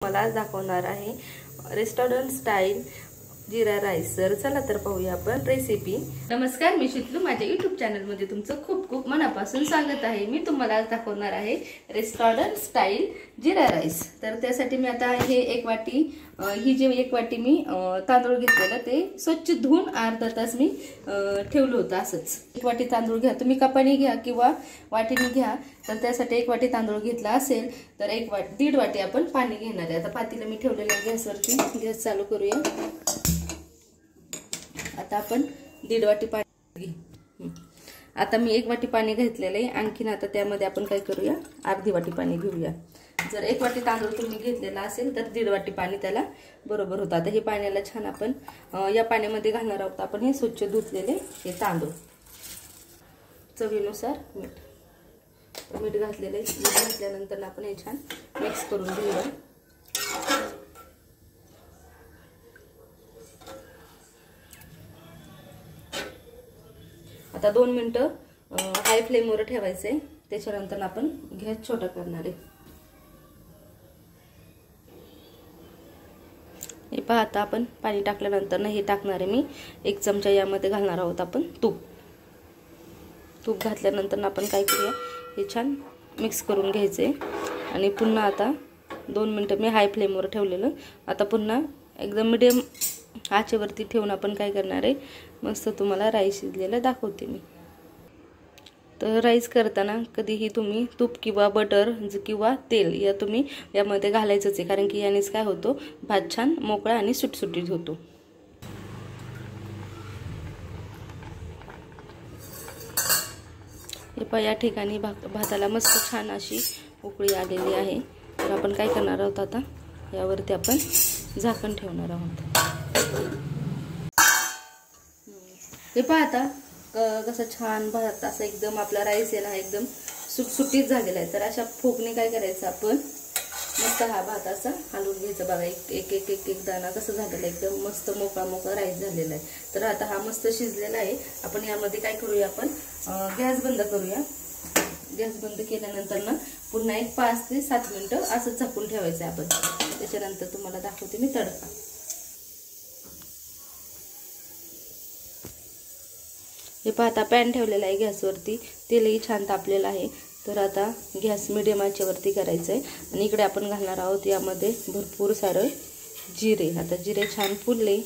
मला आज दाखवणार आहे रेस्टॉरंट स्टाईल जीरा राईस। तर चला तर पाहूया आपण रेसिपी। नमस्कार, मी शीतलू, माझ्या YouTube चॅनल मध्ये तुमचं खूप खूप मनापासून स्वागत आहे। मी तुम्हाला आज दाखवणार आहे रेस्टॉरंट स्टाईल जीरा राईस। तर त्यासाठी मी आता हे एक वाटी एक वाटी मी तांदूळ घेतलेला, ते स्वच्छ धुवून अर्धा तास मी ठेवलं होतं असंच। एक वाटी तांदूळ घ्या, तुम्ही कपाने घ्या किंवा वाटीने घ्या। तर त्यासाठी एक वाटी तांदूळ घेतला असेल तर दीड वाटी आपण पाणी घेणार आहे। आता पातेलं मी ठेवलेलं आहे गॅसवरती, गॅस चालू करूया। आता आपण दीड वाटी पाणी घेऊ। आता मी एक वाटी पाणी घेतलेलं आहे, आणखीन आता त्यामध्ये आपण काय करूया, अर्धी वाटी पाणी घेऊया। जर एक वाटी तांदूळ तुम्ही घेतलेला असेल तर दीड वाटी पाणी त्याला बरोबर होतं। आता हे पाण्याला छान आपण या पाण्यामध्ये घालणार आहोत आपण हे स्वच्छ धुतलेले हे तांदूळ। चवीनुसार मीठ घातलेलं आहे। मीठ घातल्यानंतर आपण हे छान मिक्स करून घेऊया। आता 2 मिनिटं हाय फ्लेमवर ठेवायचे, त्याच्यानंतर आपण गॅस छोटा करणार आहे। हे पहा, आता आपण पाणी टाकल्यानंतर हे टाकणार आहे मी 1 चमचा यामध्ये घालणार आहोत आपण तूप घातल्यानंतर आपण काय करूया, हे छान मिक्स करून घ्यायचे। आणि पुन्हा आता 2 मिनिटं मी हाय फ्लेमवर ठेवलेलं, आता पुन्हा एकदम मीडियम आचेवरती ठेवून आपण काय करणार आहे, मस्त तुम्हाला राईस शिजलेला दाखवते मी। तर राईस करताना कधीही तुम्ही तूप किंवा बटर किंवा तेल या तुम्ही यामध्ये घालायचंच आहे, कारण की यानेच काय होतो, भात छान मोकळा आणि सुटसुटीत होतो। हे पहा, या ठिकाणी भाताला मस्त छान अशी उकळी आलेली आहे। तर आपण काय करणार आहोत, आता यावरती आपण झाकण ठेवणार आहोत। हे पहा, आता कसं छान भात असं एकदम आपला राईस आहे ना, एकदम सुटसुटीत झालेला आहे। तर अशा फोकने काय करायचं, आपण मस्त हा भात असा हलवून घ्यायचा। बघा, एक एक एक एक दाणा कसं झालेला, एकदम मस्त मोकळा राईस झालेला आहे। तर आता हा मस्त शिजलेला आहे। आपण यामध्ये काय करूया, आपण गॅस बंद करूया। गॅस बंद केल्यानंतर ना पुन्हा एक 5 ते 7 मिनिटं असं झाकून ठेवायचं आहे आपण। त्याच्यानंतर तुम्हाला दाखवते मी तडका। हे पहा, आता पॅन ठेवलेला आहे गॅसवरती, तेलही छान तापलेलं आहे। तर आता गॅस मिडियम आचेवरती करायचं आहे आणि इकडे आपण घालणार आहोत यामध्ये भरपूर सारं जिरे। आता जिरे छान फुलले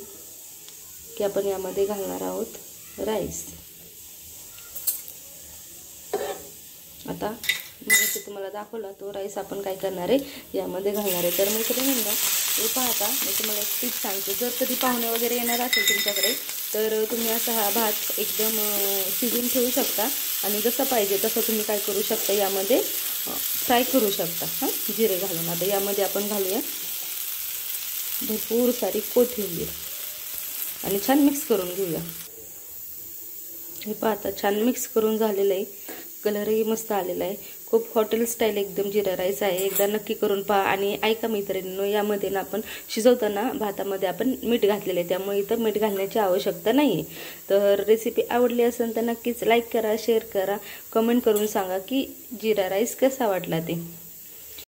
की आपण यामध्ये घालणार आहोत राईस। आता मी तुम्हाला दाखवला तो राईस आपण काय करणार आहे, यामध्ये घालणार आहे। तर मी इकडे म्हणलं, हे पाहता, मी तुम्हाला एक टिप सांगते, जर कधी पाहुणे वगैरे येणार असेल तुमच्याकडे तर तुम्ही असा हा भात एकदम शिजवून ठेवू शकता आणि जसं पाहिजे तसं तुम्ही काय करू शकता, यामध्ये फ्राय करू शकता जिरे घालून। आता यामध्ये आपण घालूया भरपूर सारी कोथिंबीर आणि छान मिक्स करून घेऊया। हे पाहता, छान मिक्स करून झालेलं आहे, कलरही मस्त आलेला आहे। खूप हॉटेल स्टाईल एकदम जीरा राईस आहे, एकदा नक्की करून पहा। आणि ऐका मित्रांनो, यामध्ये ना आपण शिजवताना भातामध्ये आपण मीठ घातलेलं आहे, त्यामुळे इथं मीठ घालण्याची आवश्यकता नाही आहे। तर रेसिपी आवडली असेल तर नक्कीच लाईक करा, शेअर करा, कमेंट करून सांगा की जीरा राईस कसा वाटला ते।